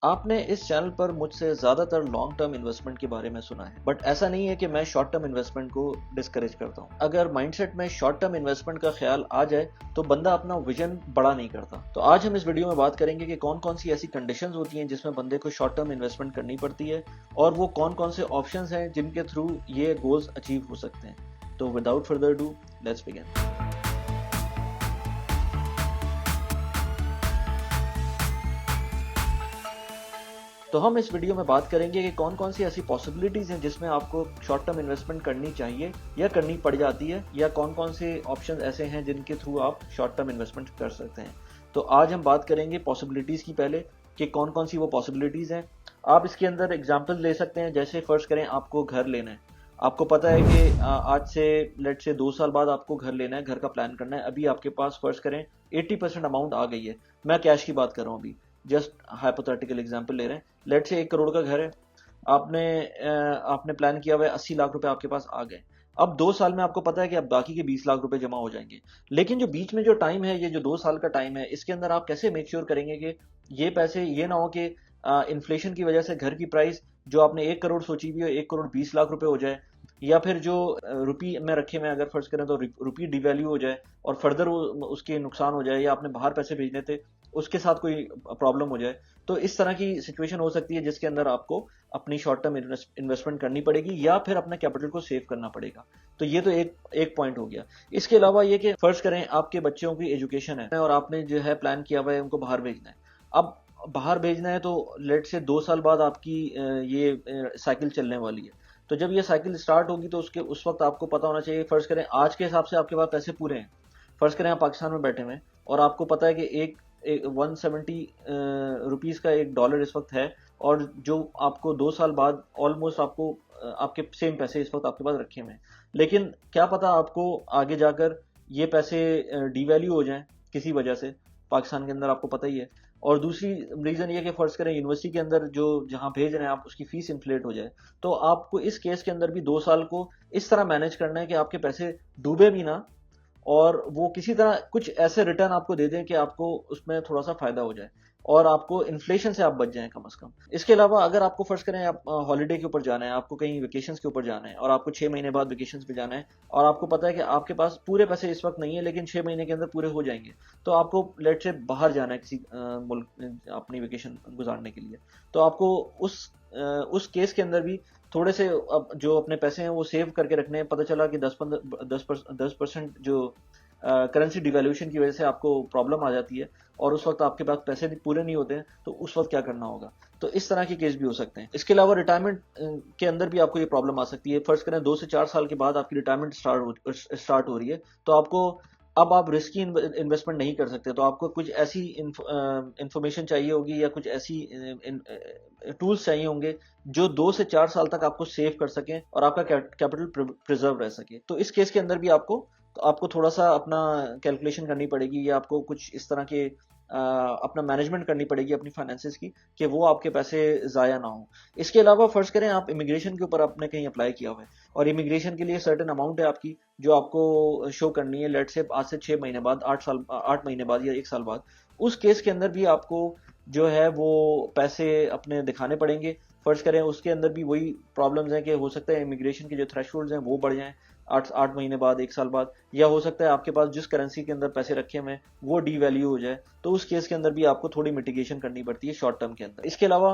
आपने इस चैनल पर मुझसे ज़्यादातर लॉन्ग टर्म इन्वेस्टमेंट के बारे में सुना है, बट ऐसा नहीं है कि मैं शॉर्ट टर्म इन्वेस्टमेंट को डिस्करेज करता हूँ। अगर माइंडसेट में शॉर्ट टर्म इन्वेस्टमेंट का ख्याल आ जाए तो बंदा अपना विजन बड़ा नहीं करता। तो आज हम इस वीडियो में बात करेंगे कि कौन कौन सी ऐसी कंडीशंस होती हैं जिसमें बंदे को शॉर्ट टर्म इन्वेस्टमेंट करनी पड़ती है और वो कौन कौन से ऑप्शंस हैं जिनके थ्रू ये गोल्स अचीव हो सकते हैं। तो without further do, let's begin. तो हम इस वीडियो में बात करेंगे कि कौन कौन सी ऐसी पॉसिबिलिटीज़ हैं जिसमें आपको शॉर्ट टर्म इन्वेस्टमेंट करनी चाहिए या करनी पड़ जाती है, या कौन कौन से ऑप्शन ऐसे हैं जिनके थ्रू आप शॉर्ट टर्म इन्वेस्टमेंट कर सकते हैं। तो आज हम बात करेंगे पॉसिबिलिटीज़ की पहले, कि कौन कौन सी वो पॉसिबिलिटीज़ हैं। आप इसके अंदर एग्जाम्पल ले सकते हैं, जैसे फर्ज करें आपको घर लेना है। आपको पता है कि आज से लेट से 2 साल बाद आपको घर लेना है, घर का प्लान करना है। अभी आपके पास फर्ज करें 80% अमाउंट आ गई है। मैं कैश की बात कर रहा हूँ अभी, जस्ट हाइपोथेटिकल एग्जांपल ले रहे हैं। लेट से 1 करोड़ का घर है, आपने आपने प्लान किया हुआ है 80 लाख रुपए आपके पास आ गए। अब 2 साल में आपको पता है कि अब बाकी के 20 लाख रुपए जमा हो जाएंगे। लेकिन जो बीच में जो टाइम है, ये जो 2 साल का टाइम है, इसके अंदर आप कैसे मेक श्योर करेंगे कि ये पैसे ये ना हो कि इन्फ्लेशन की वजह से घर की प्राइस जो आपने 1 करोड़ सोची हुई हो 1 करोड़ 20 लाख रुपए हो जाए, या फिर जो रुपी में रखे में अगर फर्ज करें तो रुपी डिवैल्यू हो जाए और फर्दर उसके नुकसान हो जाए, या आपने बाहर पैसे भेजने थे उसके साथ कोई प्रॉब्लम हो जाए। तो इस तरह की सिचुएशन हो सकती है जिसके अंदर आपको अपनी शॉर्ट टर्म इन्वेस्टमेंट करनी पड़ेगी या फिर अपने कैपिटल को सेव करना पड़ेगा। तो ये तो एक एक पॉइंट हो गया। इसके अलावा ये कि फर्ज करें आपके बच्चों की एजुकेशन है और आपने जो है प्लान किया हुआ है उनको बाहर भेजना है। अब बाहर भेजना है तो लेट से 2 साल बाद आपकी ये साइकिल चलने वाली है। तो जब ये साइकिल स्टार्ट होगी तो उसके उस वक्त आपको पता होना चाहिए, फर्ज करें आज के हिसाब से आपके पास पैसे पूरे हैं। फर्ज करें आप पाकिस्तान में बैठे हुए हैं और आपको पता है कि एक 170 रुपीज़ का $1 इस वक्त है, और जो आपको 2 साल बाद ऑलमोस्ट आपको आपके सेम पैसे इस वक्त आपके पास रखे हुए हैं। लेकिन क्या पता आपको आगे जाकर ये पैसे डिवैल्यू हो जाएं किसी वजह से, पाकिस्तान के अंदर आपको पता ही है। और दूसरी रीज़न ये कि फ़र्ज़ करें यूनिवर्सिटी के अंदर जो जहाँ भेज रहे हैं आप उसकी फ़ीस इन्फ्लेट हो जाए। तो आपको इस केस के अंदर भी 2 साल को इस तरह मैनेज करना है कि आपके पैसे डूबे भी ना, और वो किसी तरह कुछ ऐसे रिटर्न आपको दे दें कि आपको उसमें थोड़ा सा फायदा हो जाए और आपको इन्फ्लेशन से आप बच जाएं कम से कम। इसके अलावा अगर आपको फर्ज करें आप हॉलीडे के ऊपर जाना है, आपको कहीं वेकेशंस के ऊपर जाना है और आपको 6 महीने बाद वेकेशंस पे जाना है, और आपको पता है कि आपके पास पूरे पैसे इस वक्त नहीं है लेकिन 6 महीने के अंदर पूरे हो जाएंगे, तो आपको लेट से बाहर जाना है किसी मुल्क अपनी वेकेशन गुजारने के लिए। तो आपको उस केस के अंदर भी थोड़े से अब जो अपने पैसे हैं वो सेव करके रखने हैं। पता चला कि 10% जो करेंसी डिवैल्यूएशन की वजह से आपको प्रॉब्लम आ जाती है और उस वक्त आपके पास पैसे पूरे नहीं होते हैं, तो उस वक्त क्या करना होगा। तो इस तरह के केस भी हो सकते हैं। इसके अलावा रिटायरमेंट के अंदर भी आपको ये प्रॉब्लम आ सकती है। फर्ज करें 2 से 4 साल के बाद आपकी रिटायरमेंट स्टार्ट हो रही है, तो आपको अब आप रिस्की इन्वेस्टमेंट नहीं कर सकते। तो आपको कुछ ऐसी इंफॉर्मेशन चाहिए होगी या कुछ ऐसी टूल्स चाहिए होंगे जो 2 से 4 साल तक आपको सेव कर सकें और आपका कैपिटल प्रिजर्व रह सके। तो इस केस के अंदर भी आपको थोड़ा सा अपना कैलकुलेशन करनी पड़ेगी, या आपको कुछ इस तरह के अपना मैनेजमेंट करनी पड़ेगी अपनी फाइनेंसेस की, कि वो आपके पैसे ज़ाया ना हो। इसके अलावा फ़र्ज़ करें आप इमिग्रेशन के ऊपर आपने कहीं अप्लाई किया हुआ है और इमिग्रेशन के लिए सर्टेन अमाउंट है आपकी जो आपको शो करनी है, लेट से आज से 6 महीने बाद, 8 महीने बाद या 1 साल बाद। उस केस के अंदर भी आपको जो है वो पैसे अपने दिखाने पड़ेंगे। फ़र्ज़ करें उसके अंदर भी वही प्रॉब्लम्स हैं कि हो सकता है इमिग्रेशन के जो थ्रेशोल्ड्स हैं वो बढ़ जाएं 8 महीने बाद, 1 साल बाद, या हो सकता है आपके पास जिस करेंसी के अंदर पैसे रखे हुए हैं वो डीवैल्यू हो जाए। तो उस केस के अंदर भी आपको थोड़ी मिटिगेशन करनी पड़ती है शॉर्ट टर्म के अंदर। इसके अलावा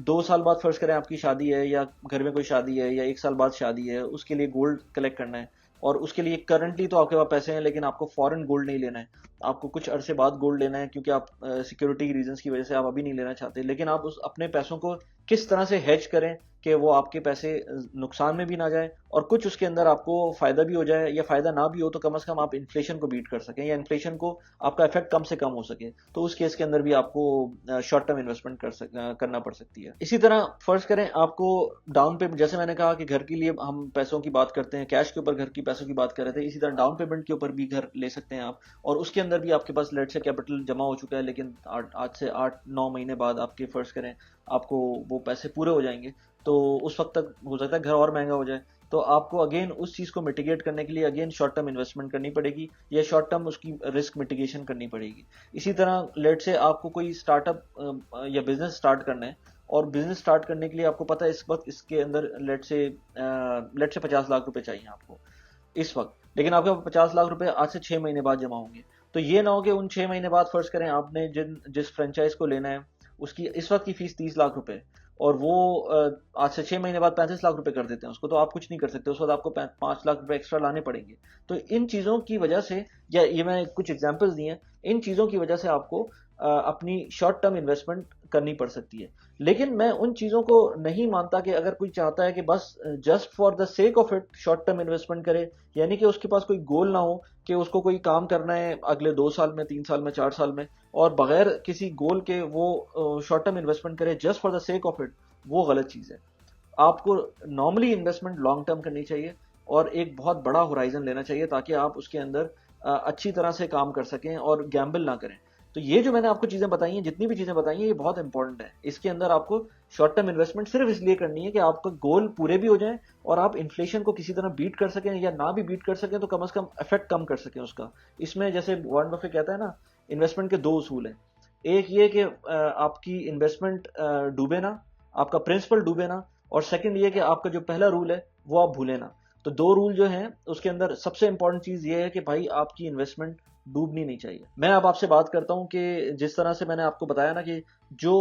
2 साल बाद फर्ज करें आपकी शादी है या घर में कोई शादी है या 1 साल बाद शादी है, उसके लिए गोल्ड कलेक्ट करना है, और उसके लिए करंटली तो आपके पास पैसे हैं लेकिन आपको फॉरेन गोल्ड नहीं लेना है, आपको कुछ अरसे बाद गोल्ड लेना है, क्योंकि आप सिक्योरिटी रीजंस की वजह से आप अभी नहीं लेना चाहते। लेकिन आप उस अपने पैसों को किस तरह से हेज करें कि वो आपके पैसे नुकसान में भी ना जाए और कुछ उसके अंदर आपको फायदा भी हो जाए, या फायदा ना भी हो तो कम से कम आप इन्फ्लेशन को बीट कर सकें या इन्फ्लेशन को आपका इफेक्ट कम से कम हो सके। तो उस केस के अंदर भी आपको शॉर्ट टर्म इन्वेस्टमेंट करना पड़ सकती है। इसी तरह फर्ज करें आपको डाउन पेमेंट, जैसे मैंने कहा कि घर के लिए हम पैसों की बात करते हैं, कैश के ऊपर घर की पैसों की बात कर रहे थे, इसी तरह डाउन पेमेंट के ऊपर भी घर ले सकते हैं आप, और उसके अंदर भी आपके पास लेट से कैपिटल जमा हो चुका है, लेकिन आज से 8-9 महीने बाद आपके फर्ज करें आपको वो पैसे पूरे हो जाएंगे, तो उस वक्त तक हो सकता है घर और महंगा हो जाए। तो तो आपको अगेन उस चीज को मिटिगेट करने के लिए अगेन शॉर्ट टर्म इन्वेस्टमेंट करनी पड़ेगी या शॉर्ट टर्म उसकी रिस्क मिटिगेशन करनी पड़ेगी। इसी तरह लेट से आपको कोई स्टार्टअप या बिजनेस स्टार्ट करना है, और बिजनेस स्टार्ट करने के लिए आपको पता है इस वक्त इसके अंदर लेट से 50 लाख रुपए चाहिए आपको इस वक्त, लेकिन आपके 50 लाख रुपए आज से 6 महीने बाद जमा होंगे। तो ये ना हो कि उन 6 महीने बाद फर्ज करें आपने जिस फ्रेंचाइज को लेना है उसकी इस वक्त की फीस 30 लाख रुपए, और वो आज से 6 महीने बाद 35 लाख रुपए कर देते हैं उसको, तो आप कुछ नहीं कर सकते, उस वक्त आपको 5 लाख रुपए एक्स्ट्रा लाने पड़ेंगे। तो इन चीजों की वजह से, या ये मैं कुछ एग्जांपल्स दिए हैं, इन चीजों की वजह से आपको अपनी शॉर्ट टर्म इन्वेस्टमेंट करनी पड़ सकती है। लेकिन मैं उन चीजों को नहीं मानता कि अगर कोई चाहता है कि बस just for the sake of it short term investment करे, यानी कि उसके पास कोई गोल ना हो कि उसको कोई काम करना है अगले 2 साल में, 3 साल में, 4 साल में, और बगैर किसी गोल के वो शॉर्ट टर्म इन्वेस्टमेंट करे just for the sake of it, वो गलत चीज है। आपको नॉर्मली इन्वेस्टमेंट लॉन्ग टर्म करनी चाहिए और एक बहुत बड़ा होराइजन लेना चाहिए ताकि आप उसके अंदर अच्छी तरह से काम कर सकें और गैम्बल ना करें। तो ये जो मैंने आपको चीजें बताई हैं, जितनी भी चीजें बताई हैं, ये बहुत इंपॉर्टेंट है। इसके अंदर आपको शॉर्ट टर्म इन्वेस्टमेंट सिर्फ इसलिए करनी है कि आपका गोल पूरे भी हो जाए और आप इन्फ्लेशन को किसी तरह बीट कर सकें, या ना भी बीट कर सकें तो कम से कम इफेक्ट कम कर सकें उसका। इसमें जैसे वॉरेन बफेट कहता है ना, इन्वेस्टमेंट के 2 उसूल हैं। एक ये कि आपकी इन्वेस्टमेंट डूबे ना, आपका प्रिंसिपल डूबे ना, और सेकंड ये कि आपका जो पहला रूल है वो आप भूले ना। तो 2 रूल जो हैं उसके अंदर सबसे इंपॉर्टेंट चीज ये है कि भाई आपकी इन्वेस्टमेंट डूबनी नहीं चाहिए। मैं अब आपसे बात करता हूं कि जिस तरह से मैंने आपको बताया ना कि जो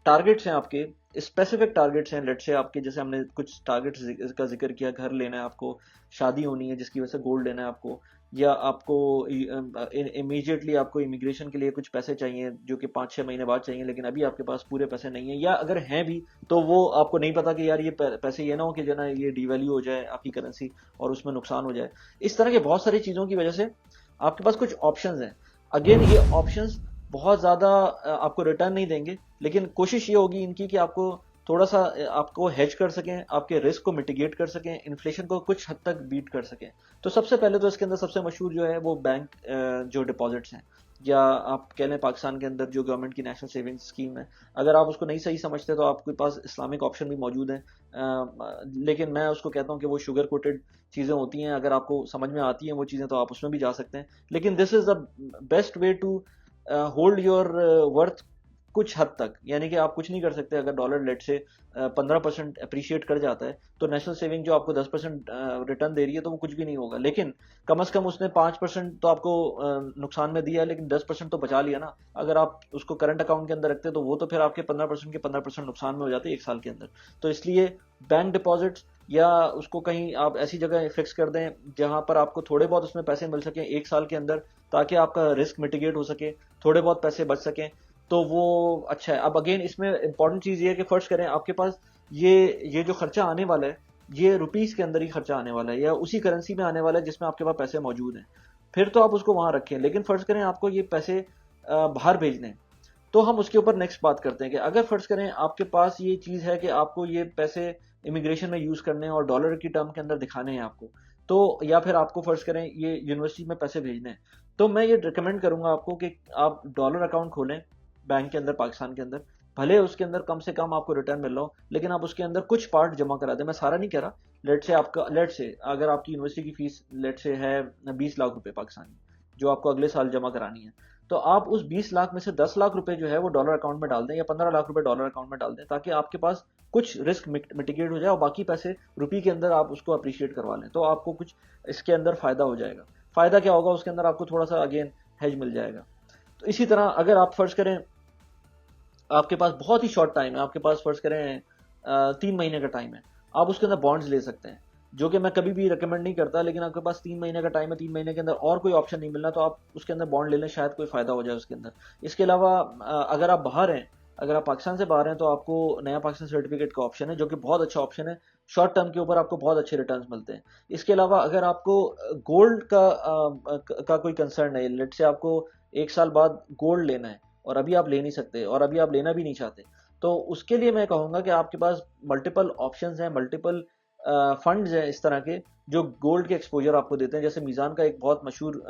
टारगेट्स हैं आपके, स्पेसिफिक टारगेट्स हैं, लेट से आपके, जैसे हमने कुछ टारगेट्स का जिक्र किया, घर लेना है आपको, शादी होनी है जिसकी वजह से गोल्ड लेना है आपको, या आपको इमीडिएटली आपको इमिग्रेशन के लिए कुछ पैसे चाहिए जो कि 5-6 महीने बाद चाहिए, लेकिन अभी आपके पास पूरे पैसे नहीं है, या अगर हैं भी तो वो आपको नहीं पता कि यार ये पैसे ये ना हो कि जो ना ये डिवैल्यू हो जाए आपकी करेंसी और उसमें नुकसान हो जाए। इस तरह के बहुत सारी चीजों की वजह से आपके पास कुछ ऑप्शंस हैं। अगेन ये ऑप्शंस बहुत ज्यादा आपको रिटर्न नहीं देंगे, लेकिन कोशिश ये होगी इनकी कि आपको थोड़ा सा आपको हेज कर सकें, आपके रिस्क को मिटिगेट कर सकें, इन्फ्लेशन को कुछ हद तक बीट कर सकें। तो सबसे पहले तो इसके अंदर सबसे मशहूर जो है वो बैंक जो डिपॉजिट्स हैं, या आप कह लें पाकिस्तान के अंदर जो गवर्नमेंट की नेशनल सेविंग्स स्कीम है। अगर आप उसको नहीं सही समझते तो आपके पास इस्लामिक ऑप्शन भी मौजूद है, लेकिन मैं उसको कहता हूँ कि वो शुगर कोटेड चीज़ें होती हैं। अगर आपको समझ में आती हैं वो चीज़ें तो आप उसमें भी जा सकते हैं, लेकिन this is the best way to hold your worth कुछ हद तक। यानी कि आप कुछ नहीं कर सकते, अगर डॉलर लेट से 15% अप्रिशिएट कर जाता है तो नेशनल सेविंग जो आपको 10% रिटर्न दे रही है तो वो कुछ भी नहीं होगा, लेकिन कम से कम उसने 5% तो आपको नुकसान में दिया, लेकिन 10% तो बचा लिया ना। अगर आप उसको करंट अकाउंट के अंदर रखते तो वो तो फिर आपके 15% के 15% नुकसान में हो जाते 1 साल के अंदर। तो इसलिए बैंक डिपॉजिट्स, या उसको कहीं आप ऐसी जगह फिक्स कर दें जहां पर आपको थोड़े बहुत उसमें पैसे मिल सकें 1 साल के अंदर, ताकि आपका रिस्क मिटिगेट हो सके, थोड़े बहुत पैसे बच सकें, तो वो अच्छा है। अब अगेन इसमें इंपॉर्टेंट चीज ये है कि फर्स्ट करें आपके पास ये जो खर्चा आने वाला है ये रुपीस के अंदर ही खर्चा आने वाला है, या उसी करेंसी में आने वाला है जिसमें आपके पास पैसे मौजूद हैं, फिर तो आप उसको वहां रखें। लेकिन फर्ज करें आपको ये पैसे बाहर भेजने हैं, तो हम उसके ऊपर नेक्स्ट बात करते हैं कि अगर फर्ज करें आपके पास ये चीज है कि आपको ये पैसे इमिग्रेशन में यूज करने हैं और डॉलर की टर्म के अंदर दिखाने हैं आपको, तो या फिर आपको फर्ज करें ये यूनिवर्सिटी में पैसे भेजने हैं, तो मैं ये रिकमेंड करूंगा आपको कि आप डॉलर अकाउंट खोलें बैंक के अंदर, पाकिस्तान के अंदर। भले उसके अंदर कम से कम आपको रिटर्न मिल रहा हो, लेकिन आप उसके अंदर कुछ पार्ट जमा करा दें। मैं सारा नहीं कह रहा। लेट से अगर आपकी यूनिवर्सिटी की फीस लेट से है 20 लाख रुपए पाकिस्तानी, जो आपको अगले साल जमा करानी है, तो आप उस 20 लाख में से 10 लाख रुपए जो है वो डॉलर अकाउंट में डाल दें, या 15 लाख रुपए डॉलर अकाउंट में डाल दें, ताकि आपके पास कुछ रिस्क मिटिगेट हो जाए और बाकी पैसे रुपये के अंदर आप उसको अप्रिशिएट करवा लें, तो आपको कुछ इसके अंदर फायदा हो जाएगा। फायदा क्या होगा उसके अंदर, आपको थोड़ा सा अगेन हेज मिल जाएगा। तो इसी तरह अगर आप फर्ज करें आपके पास बहुत ही शॉर्ट टाइम है, आपके पास फर्ज करें 3 महीने का टाइम है, आप उसके अंदर बॉन्ड्स ले सकते हैं, जो कि मैं कभी भी रिकमेंड नहीं करता, लेकिन आपके पास 3 महीने का टाइम है, 3 महीने के अंदर और कोई ऑप्शन नहीं मिलना तो आप उसके अंदर बॉन्ड ले लें, शायद कोई फायदा हो जाए उसके अंदर। इसके अलावा अगर आप बाहर हैं, अगर आप पाकिस्तान से बाहर हैं, तो आपको नया पाकिस्तान सर्टिफिकेट का ऑप्शन है, जो कि बहुत अच्छा ऑप्शन है। शॉर्ट टर्म के ऊपर आपको बहुत अच्छे रिटर्न्स मिलते हैं। इसके अलावा अगर आपको गोल्ड का कोई कंसर्न है, लेट से आपको 1 साल बाद गोल्ड लेना है और अभी आप ले नहीं सकते और अभी आप लेना भी नहीं चाहते, तो उसके लिए मैं कहूँगा कि आपके पास मल्टीपल ऑप्शंस हैं, मल्टीपल फंड्स हैं इस तरह के जो गोल्ड के एक्सपोजर आपको देते हैं। जैसे मीज़ान का एक बहुत मशहूर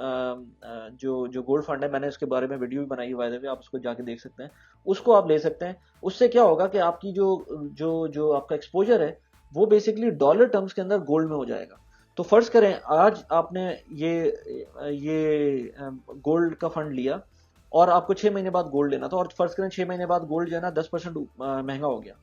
जो गोल्ड फंड है, मैंने उसके बारे में वीडियो भी बनाई हुआ है, आप उसको जाके देख सकते हैं, उसको आप ले सकते हैं। उससे क्या होगा कि आपकी जो जो जो आपका एक्सपोजर है वो बेसिकली डॉलर टर्म्स के अंदर गोल्ड में हो जाएगा। तो फर्ज करें आज आपने ये गोल्ड का फंड लिया और आपको 6 महीने बाद गोल्ड लेना था, और फर्ज करें 6 महीने बाद गोल्ड जो है ना 10% महंगा हो गया,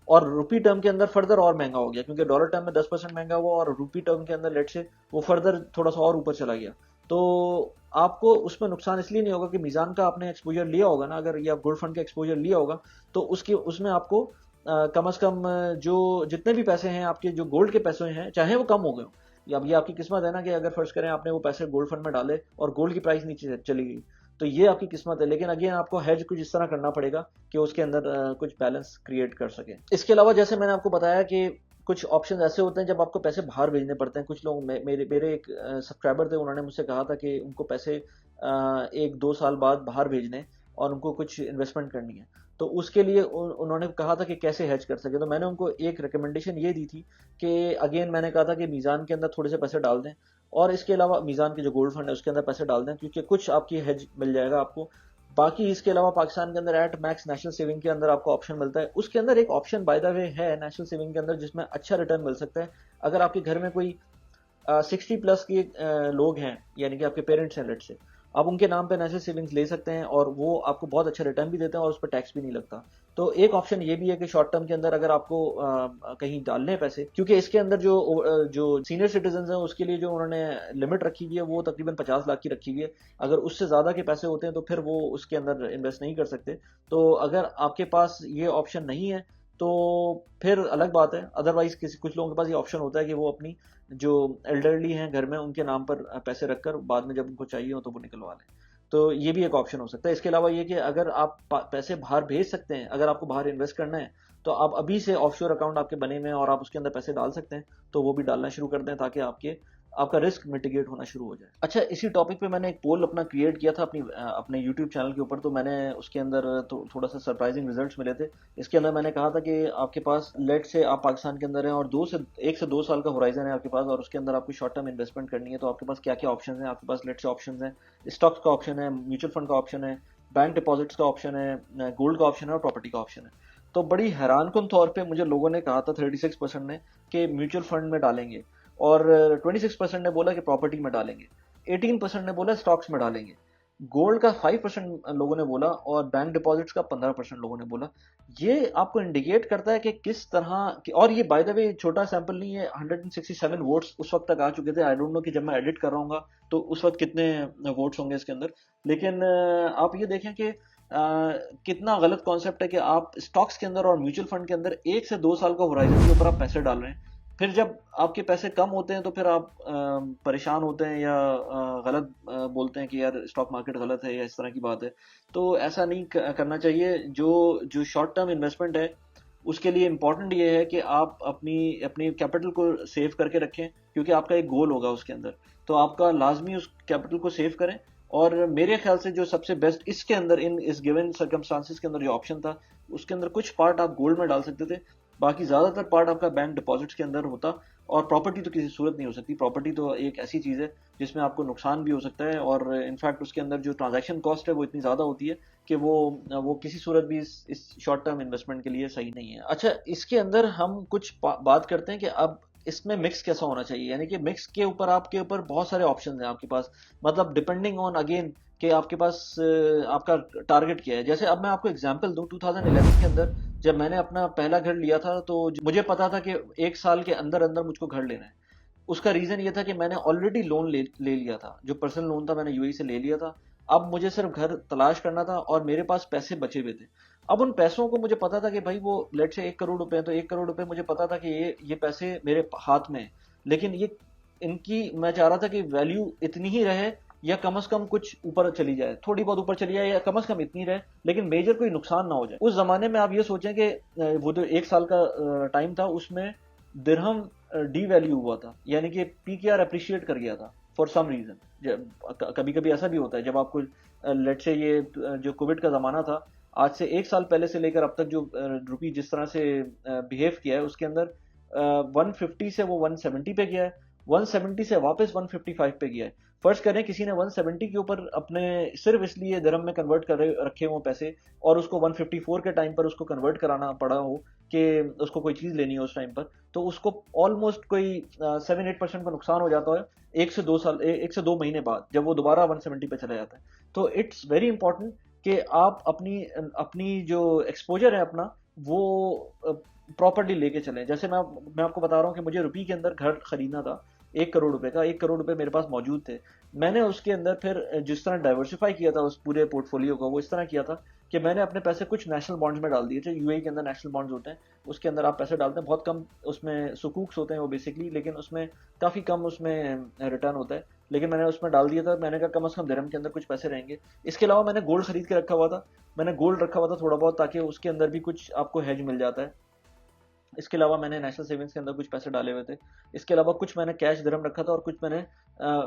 और रुपी टर्म के अंदर फर्दर और महंगा हो गया, क्योंकि डॉलर टर्म में 10% महंगा हुआ और रुपी टर्म के अंदर लेट से वो फर्दर थोड़ा सा और ऊपर चला गया। तो आपको उसमें नुकसान इसलिए नहीं होगा कि मीज़ान का आपने एक्सपोजर लिया होगा ना, अगर या गोल्ड फंड का एक्सपोजर लिया होगा, तो उसमें आपको कम से कम जो जितने भी पैसे हैं आपके, जो गोल्ड के पैसे हैं, चाहे वो कम हो गए, या अब ये आपकी किस्मत है ना कि अगर फर्ज करें आपने वो पैसे गोल्ड फंड में डाले और गोल्ड की प्राइस नीचे चली गई, तो ये आपकी किस्मत है। लेकिन अगेन आपको हेज कुछ इस तरह करना पड़ेगा कि उसके अंदर कुछ बैलेंस क्रिएट कर सके। इसके अलावा जैसे मैंने आपको बताया कि कुछ ऑप्शन ऐसे होते हैं जब आपको पैसे बाहर भेजने पड़ते हैं। कुछ लोग, मेरे एक सब्सक्राइबर थे, उन्होंने मुझसे कहा था कि उनको पैसे 1-2 साल बाद बाहर भेजने और उनको कुछ इन्वेस्टमेंट करनी है, तो उसके लिए उन्होंने कहा था कि कैसे हेज कर सके। तो मैंने उनको एक रिकमेंडेशन ये दी थी कि अगेन मैंने कहा था कि मीज़ान के अंदर थोड़े से पैसे डाल दें, और इसके अलावा मीज़ान के जो गोल्ड फंड है उसके अंदर पैसे डाल दें, क्योंकि कुछ आपकी हेज मिल जाएगा आपको। बाकी इसके अलावा पाकिस्तान के अंदर एट मैक्स नेशनल सेविंग के अंदर आपको ऑप्शन मिलता है। उसके अंदर एक ऑप्शन बाय द वे है नेशनल सेविंग के अंदर जिसमें अच्छा रिटर्न मिल सकता है। अगर आपके घर में कोई 60+ के लोग हैं, यानी कि आपके पेरेंट्स हैं लेट से, आप उनके नाम पे नेशनल सेविंग्स ले सकते हैं और वो आपको बहुत अच्छा रिटर्न भी देते हैं और उस पर टैक्स भी नहीं लगता। तो एक ऑप्शन ये भी है कि शॉर्ट टर्म के अंदर अगर आपको कहीं डालने हैं पैसे, क्योंकि इसके अंदर जो सीनियर सिटीजन हैं उसके लिए जो उन्होंने लिमिट रखी हुई है वो तकरीबन 50 लाख की रखी हुई है। अगर उससे ज़्यादा के पैसे होते हैं तो फिर वो उसके अंदर इन्वेस्ट नहीं कर सकते। तो अगर आपके पास ये ऑप्शन नहीं है तो फिर अलग बात है। अदरवाइज कुछ लोगों के पास ये ऑप्शन होता है कि वो अपनी जो एल्डरली हैं घर में उनके नाम पर पैसे रखकर बाद में जब उनको चाहिए हो तो वो निकलवा लें। तो ये भी एक ऑप्शन हो सकता है। इसके अलावा ये कि अगर आप पैसे बाहर भेज सकते हैं, अगर आपको बाहर इन्वेस्ट करना है, तो आप अभी से ऑफशोर अकाउंट आपके बने हुए हैं और आप उसके अंदर पैसे डाल सकते हैं, तो वो भी डालना शुरू कर दें ताकि आपका रिस्क मिटिगेट होना शुरू हो जाए। अच्छा, इसी टॉपिक पे मैंने एक पोल अपना क्रिएट किया था अपने यूट्यूब चैनल के ऊपर। तो मैंने उसके अंदर तो थोड़ा सा सरप्राइजिंग रिजल्ट्स मिले थे। इसके अंदर मैंने कहा था कि आपके पास लेट से आप पाकिस्तान के अंदर हैं और 1 से 2 साल का होराइजन है आपके पास, और उसके अंदर आपको शॉर्ट टर्म इन्वेस्टमेंट करनी है, तो आपके पास क्या क्या ऑप्शन है। आपके पास लेट से ऑप्शन है, स्टॉक्स का ऑप्शन है, म्यूचुअल फंड का ऑप्शन है, बैंक डिपॉजिट्स का ऑप्शन है, गोल्ड का ऑप्शन है और प्रॉपर्टी का ऑप्शन है। तो बड़ी हैरानकुन तौर पे मुझे लोगों ने कहा था, 36% ने, कि म्यूचुअल फंड में डालेंगे, और 26% ने बोला कि प्रॉपर्टी में डालेंगे, 18% ने बोला स्टॉक्स में डालेंगे, गोल्ड का 5% लोगों ने बोला और बैंक डिपॉजिट्स का 15% लोगों ने बोला। ये आपको इंडिकेट करता है कि किस तरह की, और ये बाय द वे छोटा सैंपल नहीं है, 167 वोट्स उस वक्त तक आ चुके थे। आई डोंट नो कि जब मैं एडिट कर रहा हूँ तो उस वक्त कितने वोट्स होंगे इसके अंदर। लेकिन आप ये देखें कि कितना गलत कॉन्सेप्ट है कि आप स्टॉक्स के अंदर और म्यूचुअल फंड के अंदर 1 से 2 साल का होराइजन के ऊपर आप पैसे डाल रहे हैं। फिर जब आपके पैसे कम होते हैं तो फिर आप परेशान होते हैं या गलत बोलते हैं कि यार स्टॉक मार्केट गलत है या इस तरह की बात है। तो ऐसा नहीं करना चाहिए। जो शॉर्ट टर्म इन्वेस्टमेंट है उसके लिए इम्पोर्टेंट ये है कि आप अपनी अपनी कैपिटल को सेव करके रखें, क्योंकि आपका एक गोल होगा उसके अंदर, तो आपका लाजमी उस कैपिटल को सेव करें। और मेरे ख्याल से जो सबसे बेस्ट इसके अंदर इस गिवन सर्कमस्टांसिस के अंदर जो ऑप्शन था, उसके अंदर कुछ पार्ट आप गोल्ड में डाल सकते थे, बाकी ज्यादातर पार्ट आपका बैंक डिपॉजिट्स के अंदर होता। और प्रॉपर्टी तो किसी सूरत नहीं हो सकती। प्रॉपर्टी तो एक ऐसी चीज है जिसमें आपको नुकसान भी हो सकता है, और इनफैक्ट उसके अंदर जो ट्रांजैक्शन कॉस्ट है वो इतनी ज्यादा होती है कि वो किसी सूरत भी इस शॉर्ट टर्म इन्वेस्टमेंट के लिए सही नहीं है। अच्छा, इसके अंदर हम कुछ बात करते हैं कि अब इसमें मिक्स कैसा होना चाहिए, यानी कि मिक्स के ऊपर आपके ऊपर बहुत सारे ऑप्शन हैं आपके पास, मतलब डिपेंडिंग ऑन अगेन कि आपके पास आपका टारगेट क्या है। जैसे अब मैं आपको एग्जांपल दूं, 2011 के अंदर जब मैंने अपना पहला घर लिया था तो मुझे पता था कि 1 साल के अंदर अंदर मुझको घर लेना है। उसका रीजन ये था कि मैंने ऑलरेडी लोन ले लिया था, जो पर्सनल लोन था मैंने यूएई से ले लिया था। अब मुझे सिर्फ घर तलाश करना था और मेरे पास पैसे बचे हुए थे। अब उन पैसों को मुझे पता था कि भाई वो लेट से 1 करोड़ रुपए हैं, तो 1 करोड़ रुपए मुझे पता था कि ये पैसे मेरे हाथ में है। लेकिन ये इनकी मैं चाह रहा था कि वैल्यू इतनी ही रहे या कम से कम कुछ ऊपर चली जाए, थोड़ी बहुत ऊपर चली जाए, या कम से कम इतनी रहे, लेकिन मेजर कोई नुकसान ना हो जाए। उस जमाने में आप ये सोचें कि वो जो 1 साल का टाइम था उसमें दिरहम डी वैल्यू हुआ था, यानी कि पीकेआर अप्रिशिएट कर गया था फॉर सम रीजन। कभी कभी ऐसा भी होता है जब आपको लेट से ये जो कोविड का जमाना था, आज से 1 साल पहले से लेकर अब तक जो रुपी जिस तरह से बिहेव किया है उसके अंदर 150 से वो 170 पे गया है, 170 से वापस 155 पे गया है। फर्ज करें किसी ने 170 के ऊपर अपने सिर्फ इसलिए दिरहम में कन्वर्ट कर रखे हों पैसे, और उसको 154 के टाइम पर उसको कन्वर्ट कराना पड़ा हो कि उसको कोई चीज़ लेनी हो उस टाइम पर, तो उसको ऑलमोस्ट कोई 7-8% का नुकसान हो जाता है 1 से 2 साल, 1 से 2 महीने बाद, जब वो दोबारा 170 पे चला जाता है। तो इट्स वेरी इंपॉर्टेंट कि आप अपनी अपनी जो एक्सपोजर है अपना, वो प्रॉपरली लेके चलें। जैसे मैं आपको बता रहा हूँ कि मुझे रुपये के अंदर घर खरीदना था, 1 करोड़ रुपए का, 1 करोड़ रुपए मेरे पास मौजूद थे। मैंने उसके अंदर फिर जिस तरह डाइवर्सिफाई किया था उस पूरे पोर्टफोलियो को, वो इस तरह किया था कि मैंने अपने पैसे कुछ नेशनल बॉन्ड्स में डाल दिए थे। यूएई के अंदर नेशनल बॉन्ड्स होते हैं, उसके अंदर आप पैसे डालते हैं, बहुत कम उसमें सुकूक्स होते हैं वो बेसिकली, लेकिन उसमें काफ़ी कम उसमें रिटर्न होता है। लेकिन मैंने उसमें डाल दिया था, मैंने कहा कम से कम दिरहम के अंदर कुछ पैसे रहेंगे। इसके अलावा मैंने गोल्ड खरीद के रखा हुआ था, मैंने गोल्ड रखा हुआ था थोड़ा बहुत, ताकि उसके अंदर भी कुछ आपको हेज मिल जाता है। इसके अलावा मैंने नेशनल सेविंग्स के अंदर कुछ पैसे डाले हुए थे। इसके अलावा कुछ मैंने कैश दिरहम रखा था, और कुछ मैंने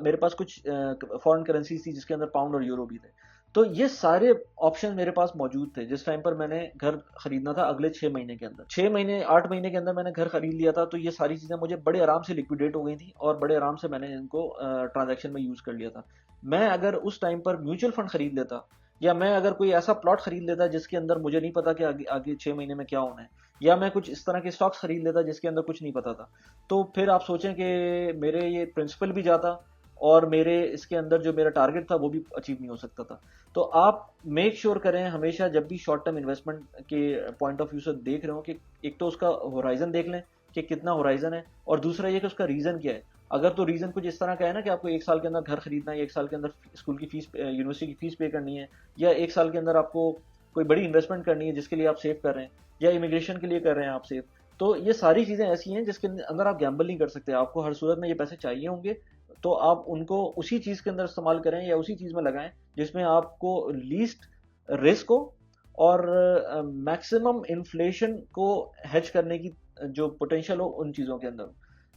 मेरे पास कुछ फॉरेन करेंसी थी जिसके अंदर पाउंड और यूरो भी थे। तो ये सारे ऑप्शन मेरे पास मौजूद थे जिस टाइम पर मैंने घर खरीदना था। अगले 6 महीने के अंदर, 6 महीने 8 महीने के अंदर मैंने घर खरीद लिया था। तो ये सारी चीज़ें मुझे बड़े आराम से लिक्विडेट हो गई थी, और बड़े आराम से मैंने इनको ट्रांजेक्शन में यूज़ कर लिया था। मैं अगर उस टाइम पर म्यूचुअल फंड खरीद लेता, या मैं अगर कोई ऐसा प्लॉट खरीद लेता जिसके अंदर मुझे नहीं पता कि आगे आगे 6 महीने में क्या होना है, या मैं कुछ इस तरह के स्टॉक्स खरीद लेता जिसके अंदर कुछ नहीं पता था, तो फिर आप सोचें कि मेरे ये प्रिंसिपल भी जाता, और मेरे इसके अंदर जो मेरा टारगेट था वो भी अचीव नहीं हो सकता था। तो आप मेक श्योर करें हमेशा, जब भी शॉर्ट टर्म इन्वेस्टमेंट के पॉइंट ऑफ व्यू से देख रहे हो, कि एक तो उसका होराइजन देख लें कि कितना होराइजन है, और दूसरा ये कि उसका रीजन क्या है। अगर तो रीजन कुछ इस तरह का है ना कि आपको 1 साल के अंदर घर खरीदना है, 1 साल के अंदर स्कूल की फीस, यूनिवर्सिटी की फीस पे करनी है, या 1 साल के अंदर आपको कोई बड़ी इन्वेस्टमेंट करनी है जिसके लिए आप सेव कर रहे हैं, या इमिग्रेशन के लिए कर रहे हैं आप सेव, तो ये सारी चीजें ऐसी हैं जिसके अंदर आप गैम्बल नहीं कर सकते। आपको हर सूरत में ये पैसे चाहिए होंगे, तो आप उनको उसी चीज के अंदर इस्तेमाल करें, या उसी चीज में लगाएं जिसमें आपको लीस्ट रिस्क हो, और मैक्सिमम इन्फ्लेशन को हेज करने की जो पोटेंशियल हो उन चीज़ों के अंदर।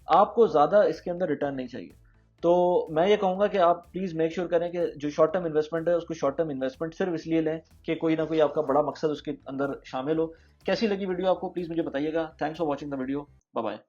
आपको ज़्यादा इसके अंदर रिटर्न नहीं चाहिए। तो मैं ये कहूँगा कि आप प्लीज़ मेक श्योर करें कि जो शॉर्ट टर्म इन्वेस्टमेंट है उसको शॉर्ट टर्म इन्वेस्टमेंट सिर्फ इसलिए लें कि कोई ना कोई आपका बड़ा मकसद उसके अंदर शामिल हो। कैसी लगी वीडियो आपको, प्लीज़ मुझे बताइएगा। Thanks for watching the video. Bye bye.